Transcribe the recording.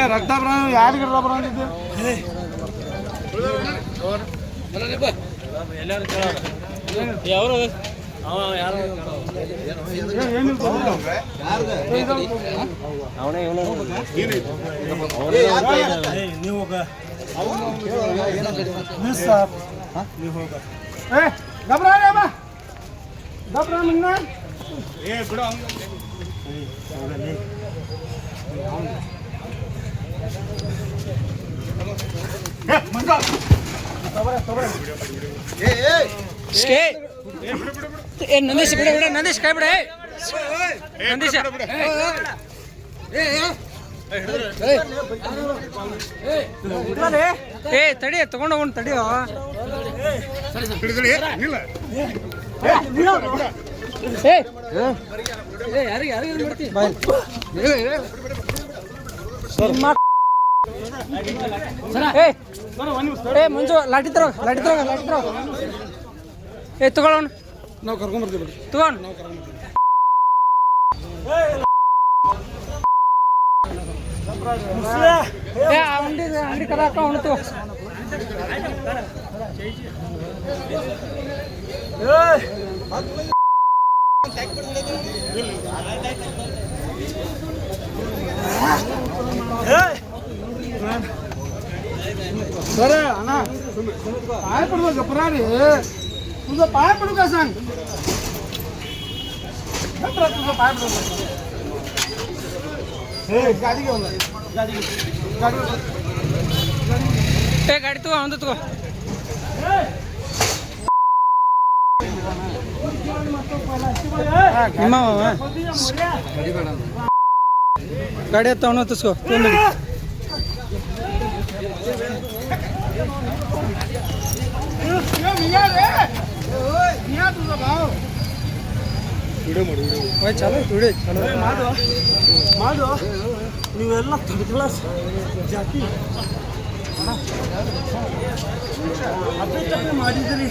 ರಕ್ತ ಯಾರಿಗೆ ಬರಂದಿದ್ದು ಯಾರು ಅವನೇ ನೀವು ಹೋಗ ನೀವು ಹೋಗ ಗಬ್ರ ನಿನ್ನ ಬಿಡ ನಂದೀಶ್ ಬಿಡ ಬಿಡ ನಂದೀಶ್ ಕೈ ಬಿಡ ನಂದೀಶ ಏ ತಡಿ ತಗೊಂಡು ಹೋಗೋಣ ತಡಿಯೋ ಮಂಜು ಲಾಟಿ ತರೋ ಏ ತಗೊಳ್ಳೋಣ ನಾವು ಕರ್ಕೊಂಡ್ಬರ್ತೀವಿ ತಗೊಂಡು ಅಂಗಡಿ ಕದಾಕ ಉಣ್ತು बरं ना पाय पडू गपरा रे तुझं पाय पडू का सांग तुझं पाय पडू हे गाडी घेऊन गाडी ए गाडी तू आऊन तू गाडी आता तसको ಚಲೋ ತುಡಿ ಚಲೋ ಮಾಡು ನೀವೆಲ್ಲ ಥರ್ಡ್ ಕ್ಲಾಸ್ ಜಾತಿ ಅಪ್ಪೆ ಮಾಡಿದ್ರಿ